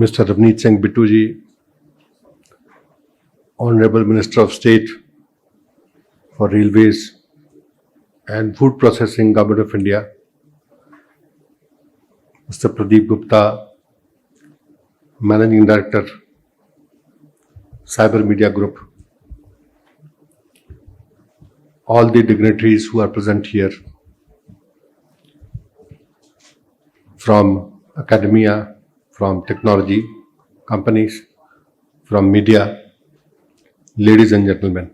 Mr. Ravneet Singh Bittu ji, Honorable Minister of State for Railways and Food Processing, Government of India, Mr. Pradeep Gupta, Managing Director, Cyber Media Group, all the dignitaries who are present here from academia, from technology companies, from media, ladies and gentlemen.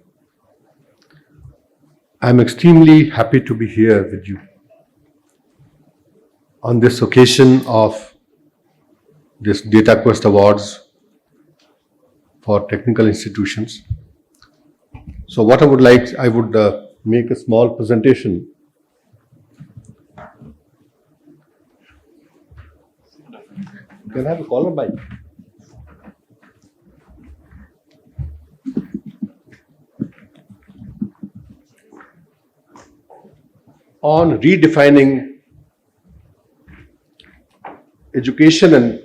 I am extremely happy to be here with you on this occasion of this Data Quest Awards for technical institutions. So what I would make a small presentation. Can I have a caller mic? On redefining education and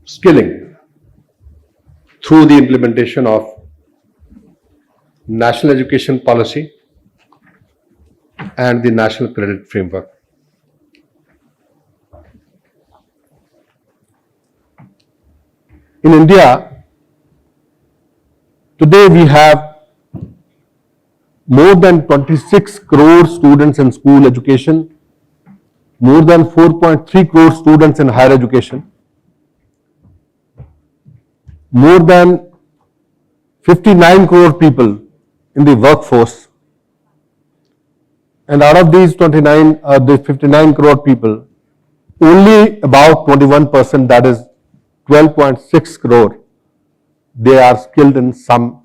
skilling through the implementation of National Education Policy and the National Credit Framework. In India, today we have more than 26 crore students in school education, more than 4.3 crore students in higher education, more than 59 crore people in the workforce, and out of these 59 crore people, only about 21%, that is 12.6 crore, they are skilled in some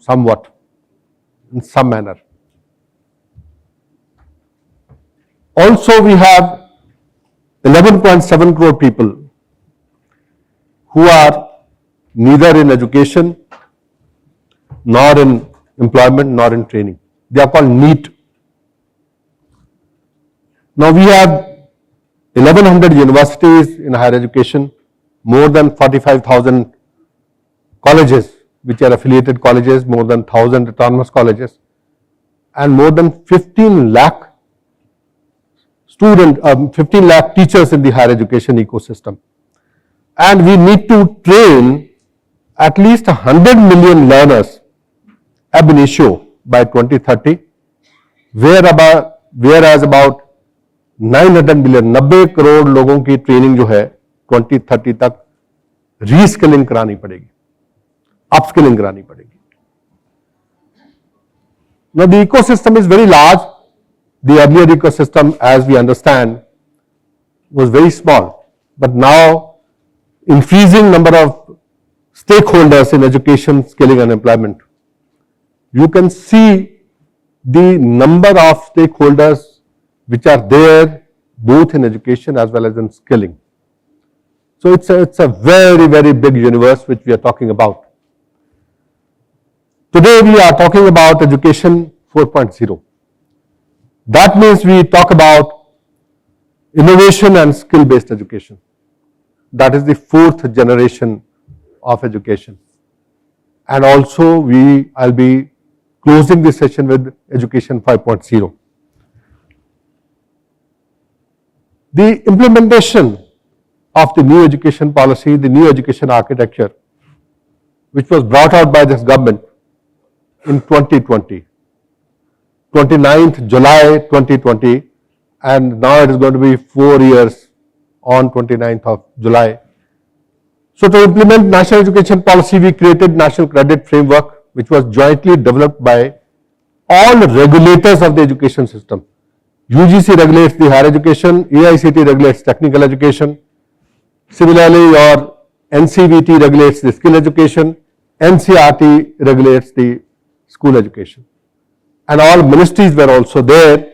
manner. Also, we have 11.7 crore people who are neither in education, nor in employment, nor in training. They are called NEET. Now we have 1100 universities in higher education, more than 45,000 colleges, which are affiliated colleges, more than 1,000 autonomous colleges, and more than 15 lakh 15 lakh teachers in the higher education ecosystem. And we need to train at least 100 million learners ab initio by 2030, whereas about 900 million, 90 crore लोगों की training जो है 2030 तक reskilling करानी पड़ेगी, upskilling करानी पड़ेगी. Now the ecosystem is very large. The earlier ecosystem, as we understand, was very small, but now increasing number of stakeholders in education, skilling and employment. You can see the number of stakeholders which are there both in education as well as in skilling. So it's a very, very big universe which we are talking about. Today we are talking about education 4.0. That means we talk about innovation and skill-based education. That is the fourth generation of education. And also I'll be closing this session with education 5.0. The implementation of the new education policy, the new education architecture, which was brought out by this government in 2020. 29th July 2020, and now it is going to be 4 years on 29th of July. So to implement national education policy, we created National Credit Framework, which was jointly developed by all regulators of the education system. UGC regulates the higher education, AICT regulates technical education. Similarly, your NCVET regulates the skill education, NCERT regulates the school education. And all ministries were also there.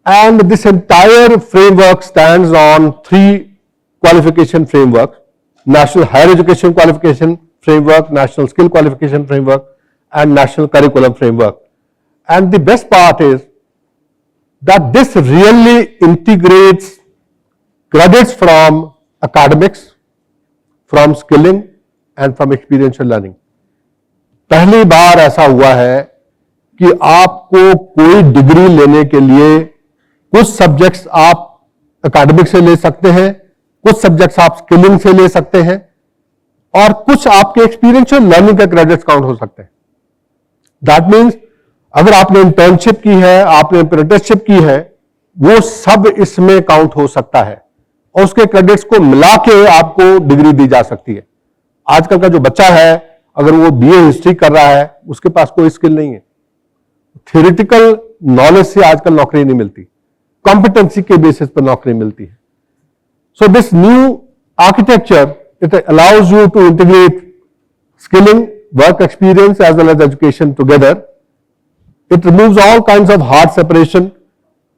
And this entire framework stands on 3 qualification frameworks: National Higher Education Qualification Framework, National Skill Qualification Framework, and National Curriculum Framework. And the best part is that this really integrates credits from academics, from skilling, and from experiential learning. पहली बार ऐसा हुआ है कि आपको कोई degree लेने के लिए कुछ सब्जेक्ट्स आप एकेडमिक से ले सकते हैं, कुछ सब्जेक्ट्स आप स्किलिंग से ले सकते हैं, और कुछ आपके एक्सपीरियंशियल लर्निंग के क्रेडिट्स काउंट हो सकते हैं. दैट मीन्स अगर आपने इंटर्नशिप की है, आपने अप्रेंटिसशिप की है, वो सब इसमें काउंट हो सकता है और उसके क्रेडिट्स को मिला के आपको डिग्री दी जा सकती है. आजकल का जो बच्चा है, अगर वो बीए हिस्ट्री कर रहा है, उसके पास कोई स्किल नहीं है, थियोरेटिकल नॉलेज से आजकल नौकरी नहीं मिलती, कॉम्पिटेंसी के बेसिस पर नौकरी मिलती है. So this new architecture, it allows you to integrate skilling, work experience as well as education together. It removes all kinds of hard separation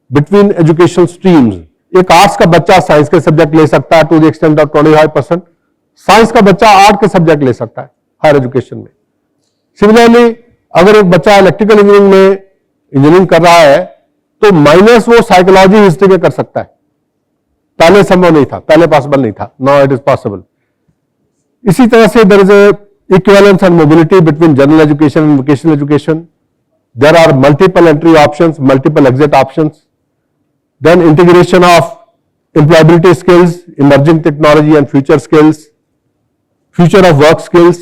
between educational streams. एक आर्ट्स का बच्चा साइंस के subject ले सकता है to the extent of 25%, science का बच्चा art के सब्जेक्ट ले सकता है हायर एजुकेशन में. सिमिलरली अगर एक बच्चा इलेक्ट्रिकल इंजीनियरिंग में इंजीनियरिंग कर रहा है तो माइनस वो साइकोलॉजी हिस्ट्री में कर सकता है. पहले संभव नहीं था, पहले पॉसिबल नहीं था, नाउ इट इज पॉसिबल. इसी तरह से there is a equivalence and mobility between general education and vocational education. There are multiple entry options, multiple exit options. Then integration of employability skills, emerging technology and future skills, future of work skills,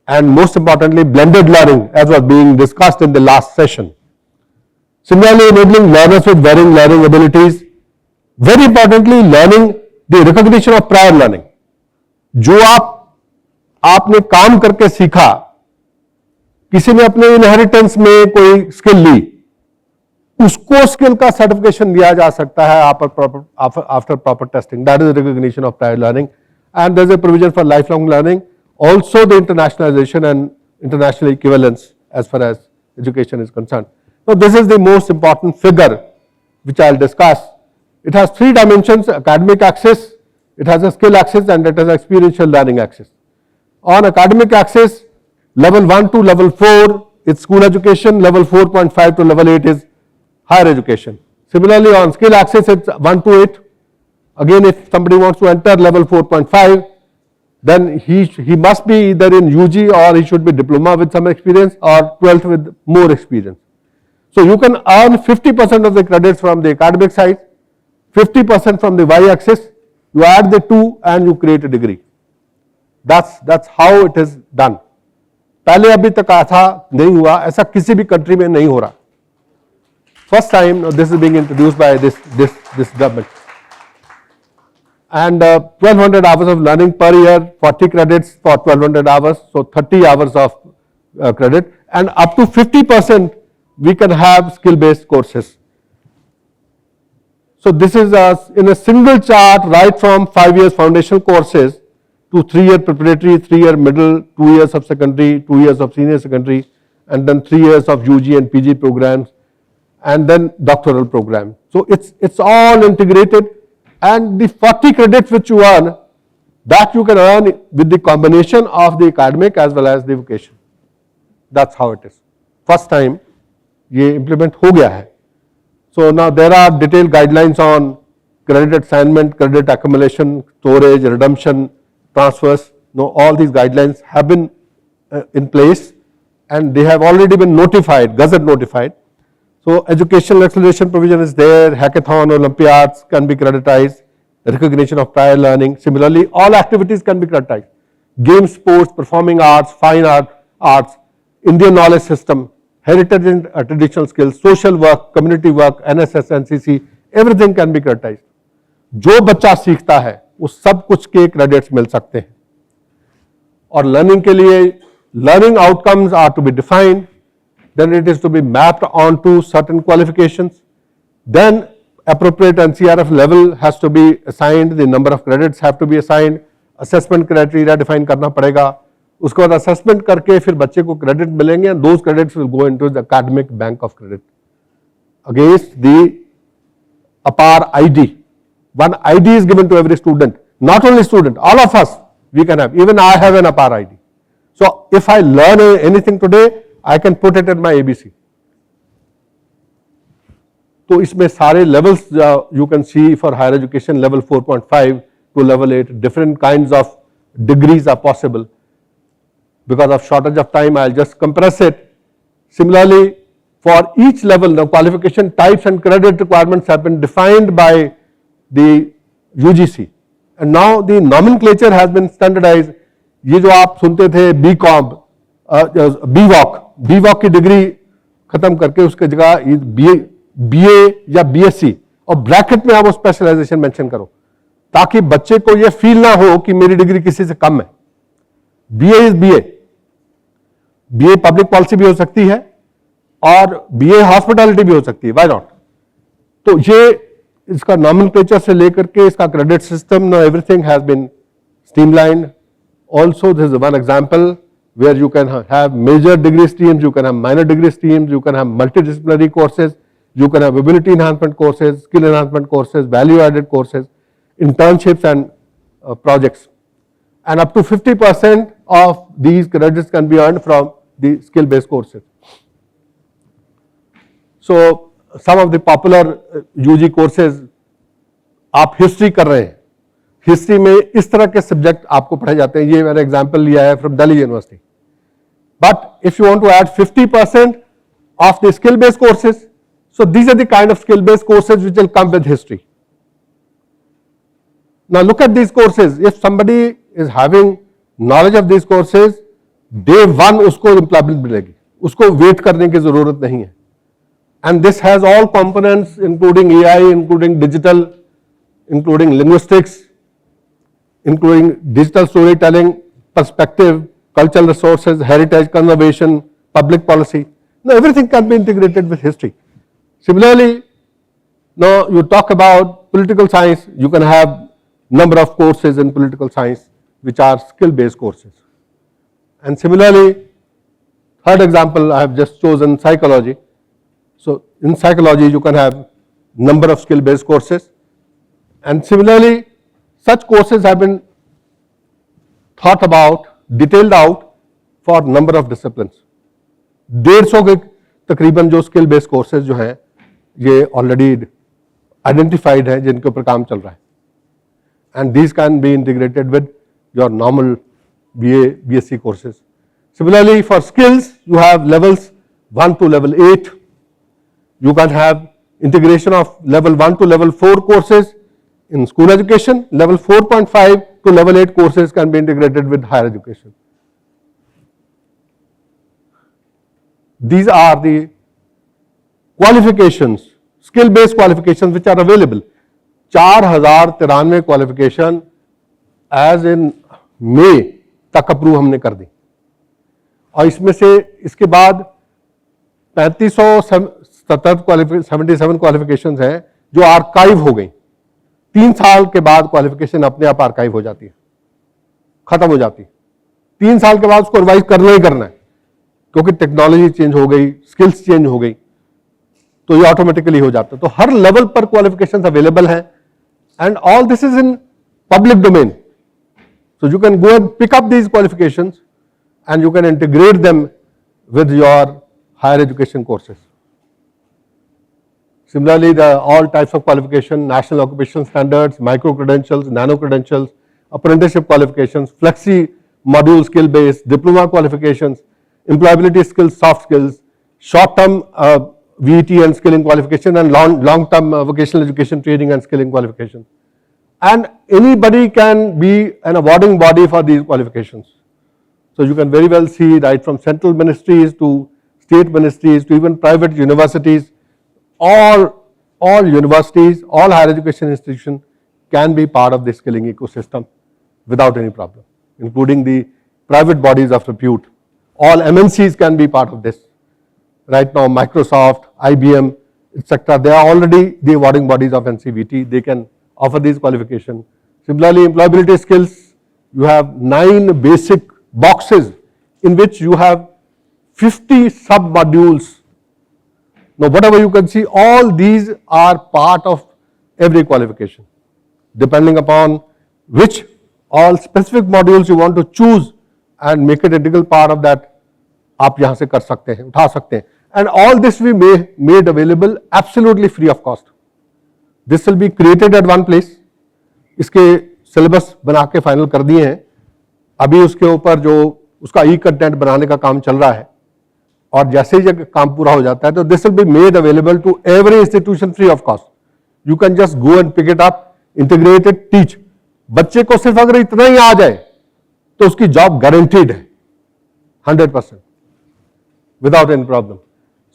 and most importantly blended learning as was being discussed in the last session. Similarly, enabling learners with varying learning abilities. Very importantly, learning the recognition of prior learning. जो आपने काम करके सीखा, किसी ने अपने inheritance में कोई स्किल ली, उसको स्किल का सर्टिफिकेशन दिया जा सकता है after proper testing. That is recognition of prior learning. And there's a provision for lifelong learning, also the internationalization and international equivalence as far as education is concerned. So this is the most important figure which I'll discuss. It has three dimensions: academic axis, it has a skill axis, and it has experiential learning axis. On academic axis, level 1 to level 4 is school education, level 4.5 to level 8 is higher education. Similarly, on skill axis, it's 1 to 8. Again, if somebody wants to enter level 4.5, then he must be either in UG or he should be diploma with some experience or 12th with more experience. So you can earn 50% of the credits from the academic side, 50% from the y-axis. You add the two and you create a degree. That's how it is done. पहले अभी तक ऐसा नहीं हुआ, ऐसा किसी भी country में नहीं हो रहा. First time this is being introduced by this government. And 1200 hours of learning per year, 40 credits for 1200 hours, so 30 hours of credit, and up to 50% we can have skill-based courses. So this is in a single chart right from 5 years foundational courses to 3-year preparatory, 3-year middle, 2 years of secondary, 2 years of senior secondary, and then 3 years of UG and PG programs, and then doctoral program. So it's all integrated. And the 40 credits which you earn, that you can earn with the combination of the academic as well as the vocation. That's how it is. First time ये implement हो गया है. So now there are detailed guidelines on credit assignment, credit accumulation, storage, redemption, transfers. No, all these guidelines have been in place and they have already been notified, gazette notified. So educational acceleration provision is there, hackathon, Olympiads can be creditized, recognition of prior learning. Similarly, all activities can be creditized. Games, sports, performing arts, fine arts, Indian knowledge system, heritage and traditional skills, social work, community work, NSS, NCC, everything can be creditized. जो बच्चा सीखता है उस सब कुछ के credits मिल सकते हैं. और लर्निंग के लिए learning outcomes are to be defined. Then it is to be mapped onto certain qualifications. Then appropriate NCRF level has to be assigned, the number of credits have to be assigned, assessment criteria define करना पड़ेगा. उसके बाद assessment करके फिर बच्चे को credit मिलेंगे and those credits will go into the academic bank of credit against the APAR ID. One ID is given to every student, not only student, all of us we can have. Even I have an APAR ID. So if I learn anything today, I can put it in my ABC. तो इसमें सारे levels you can see for higher education, level 4.5 to level 8, different kinds of degrees are possible. because of shortage of time, I'll just compress it. Similarly, for each level, the qualification types and credit requirements have been defined by the UGC, and now the nomenclature has been standardized. ये जो आप सुनते थे BCom, BVOC की degree खत्म करके उसके जगह BA या BSc और ब्रैकेट में आप वो स्पेशलाइजेशन मेंशन करो, ताकि बच्चे को ये फील ना हो कि मेरी डिग्री किसी से कम है. BA is BA public policy भी हो सकती है और BA हॉस्पिटैलिटी भी हो सकती है, व्हाई नॉट. तो ये इसका नॉमेनक्लेचर से लेकर के इसका credit system, no everything has been streamlined. Also this is one example where you can have major degree streams, you can have minor degree streams, you can have multidisciplinary courses, you can have ability enhancement courses, skill enhancement courses, value added courses, internships and projects. And up to 50% of these credits can be earned from the skill based courses. So some of the popular UG courses, आप history कर रहे हैं, history में इस तरह के subject आपको पढ़ाए जाते हैं. ये मैंने एग्जांपल लिया है from Delhi university. But if you want to add 50% of the skill based courses, so these are the kind of skill based courses which will come with history. Now look at these courses. If somebody is having knowledge of these courses, day one उसको employment मिलेगी, उसको wait करने की जरूरत नहीं है. And this has all components including AI, including digital, including linguistics, including digital storytelling, perspective, cultural resources, heritage conservation, public policy. Now everything can be integrated with history. Similarly, now you talk about political science, you can have number of courses in political science which are skill based courses. And similarly, third example I have just chosen psychology. So in psychology you can have number of skill based courses, and similarly such courses have been thought about, detailed out for number of disciplines. 150 के तकरीबन जो skill based courses जो हैं ये already identified हैं जिनके ऊपर काम चल रहा है. And these can be integrated with your normal BA, BSc courses. Similarly, for skills you have levels 1 to level 8. You can have integration of level 1 to level 4 courses in school education. Level 4.5 to level 8 courses can be integrated with higher education. These are the qualifications, skill based qualifications which are available. 4093 qualification as in May तक approve हमने कर दी, और इसमें से इसके बाद 3577 qualification हैं जो आर्काइव हो गई. 3 साल के बाद क्वालिफिकेशन अपने आप आर्काइव हो जाती है, खत्म हो जाती है. 3 साल के बाद उसको रिवाइज करना ही करना है, क्योंकि टेक्नोलॉजी चेंज हो गई, स्किल्स चेंज हो गई, तो ये ऑटोमेटिकली हो जाता है. तो हर लेवल पर क्वालिफिकेशन अवेलेबल है, and all this is in public domain. So you can go and pick up these qualifications and you can integrate them with your higher education courses. Similarly, all types of qualification, national occupation standards, micro credentials, nano credentials, apprenticeship qualifications, flexi module skill based, diploma qualifications, employability skills, soft skills, short term VET and skilling qualification, and long term vocational education training and skilling qualification. And anybody can be an awarding body for these qualifications. So you can very well see right from central ministries to state ministries to even private universities, all universities, all higher education institutions can be part of the skilling ecosystem without any problem, including the private bodies of repute. All MNCs can be part of this. Right now Microsoft, IBM, etc., they are already the awarding bodies of NCVET. They can offer these qualifications. Similarly, employability skills, you have 9 basic boxes in which you have 50 sub-modules. Now, whatever you can see, all these are part of every qualification. Depending upon which all specific modules you want to choose and make it an integral part of that, आप यहाँ से कर सकते हैं, उठा सकते हैं. And all this we made available absolutely free of cost. This will be created at one place. इसके सिलेबस बना के फाइनल कर दिए हैं. अभी उसके ऊपर जो उसका ई कंटेंट बनाने का काम चल रहा है, और जैसे ही जब काम पूरा हो जाता है तो this will be made available to every institution free of cost. You can just go and pick it up, integrate it, teach. बच्चे को सिर्फ अगर इतना ही आ जाए तो उसकी जॉब गारंटीड है 100% without any problem.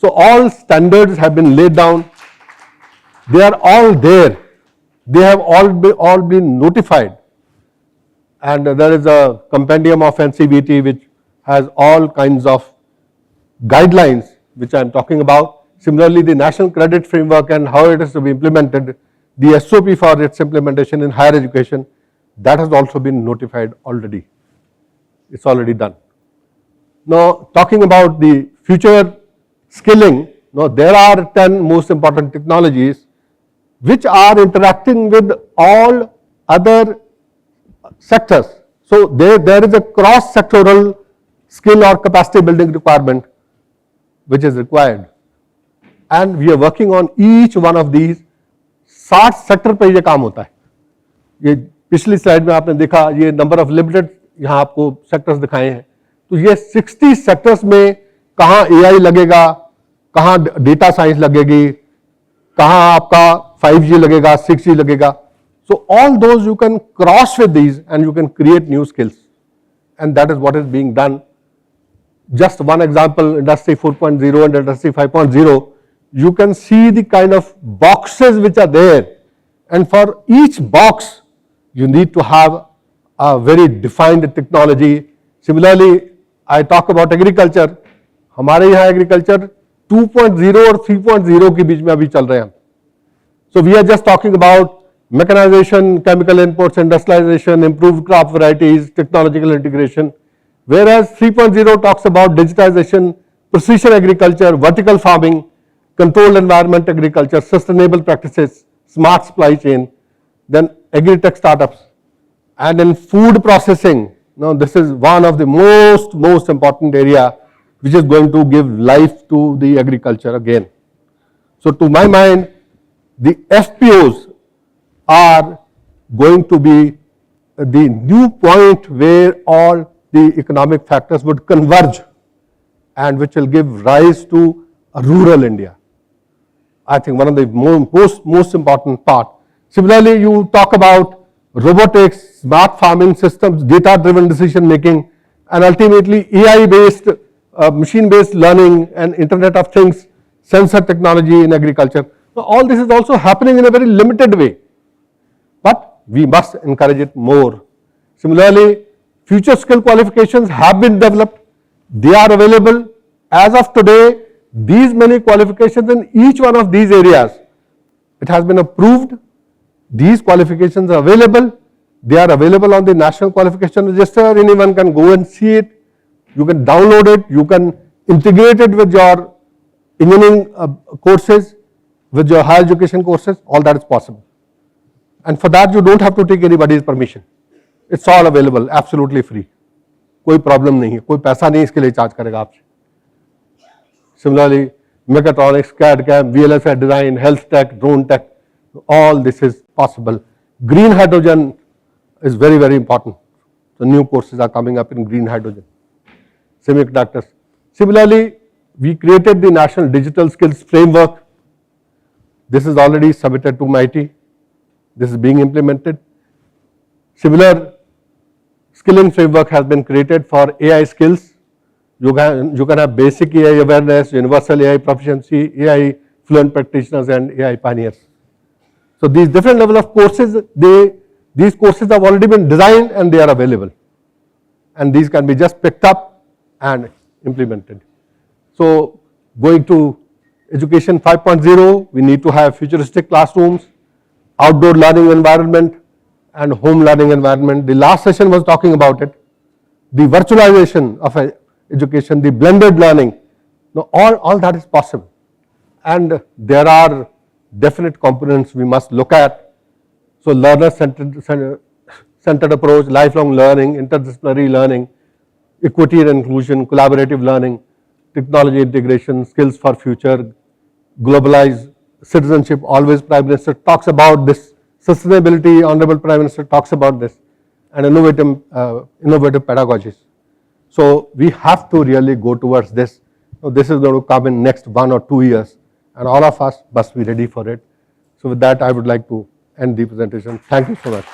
So all standards have been laid down. They are all there. They have all been notified. And there is a compendium of NCVET which has all kinds of guidelines which I am talking about. Similarly, the National Credit Framework and how it is to be implemented, the SOP for its implementation in higher education, that has also been notified already. It's already done. Now, talking about the future skilling, now there are 10 most important technologies which are interacting with all other sectors. So there is a cross-sectoral skill or capacity building requirement which is required, and we are working on each one of these. 60 sector पे ये काम होता है. ये पिछली slide में आपने देखा, ये नंबर ऑफ लिमिटेड यहाँ आपको सेक्टर्स दिखाए हैं. तो ये 60 सेक्टर्स में कहाँ AI लगेगा, कहाँ डेटा साइंस लगेगी, कहाँ आपका 5G लगेगा, 6G लगेगा. So all those you can cross with these and you can create new skills, and that is what is being done. Just one example, Industry 4.0 and Industry 5.0, you can see the kind of boxes which are there, and for each box you need to have a very defined technology. Similarly, I talk about agriculture. हमारे यहाँ agriculture 2.0 और 3.0 के बीच में अभी चल रहे हैं. So we are just talking about mechanization, chemical inputs, industrialization, improved crop varieties, technological integration, whereas 3.0 talks about digitization, precision agriculture, vertical farming, controlled environment agriculture, sustainable practices, smart supply chain, then agri-tech startups, and in food processing. Now this is one of the most important area which is going to give life to the agriculture again. So to my mind, the FPOs are going to be the new point where all the economic factors would converge, and which will give rise to a rural India. I think one of the most important part. Similarly, you talk about robotics, smart farming systems, data-driven decision making, and ultimately AI-based, machine-based learning and Internet of Things, sensor technology in agriculture. So all this is also happening in a very limited way, but we must encourage it more. Similarly, future skill qualifications have been developed. They are available. As of today, these many qualifications in each one of these areas, it has been approved. These qualifications are available. They are available on the National Qualification Register. Anyone can go and see it. You can download it. You can integrate it with your engineering courses, with your higher education courses. All that is possible. And for that, you don't have to take anybody's permission. It's all available, absolutely free. कोई problem नहीं है, कोई पैसा नहीं इसके लिए charge करेगा आपसे. Similarly, mechatronics, CAD, CAM, VLSI design, health tech, drone tech, all this is possible. Green hydrogen is very important. So new courses are coming up in green hydrogen, semiconductors. Similarly, we created the National Digital Skills Framework. This is already submitted to MIT. This is being implemented. Similar skilling framework has been created for AI skills. You can have basic AI awareness, universal AI proficiency, AI fluent practitioners, and AI pioneers. So these different level of courses, these courses have already been designed and they are available, and these can be just picked up and implemented. So going to education 5.0, we need to have futuristic classrooms, outdoor learning environment, and home learning environment. The last session was talking about it. The virtualization of education, the blended learning. Now all that is possible, and there are definite components we must look at. So learner-centered approach, lifelong learning, interdisciplinary learning, equity and inclusion, collaborative learning, technology integration, skills for future, globalized citizenship. Always Prime Minister talks about this. Sustainability, Honorable Prime Minister talks about this, and innovative pedagogies. So we have to really go towards this. So this is going to come in next 1 or 2 years, and all of us must be ready for it. So with that, I would like to end the presentation. Thank you so much.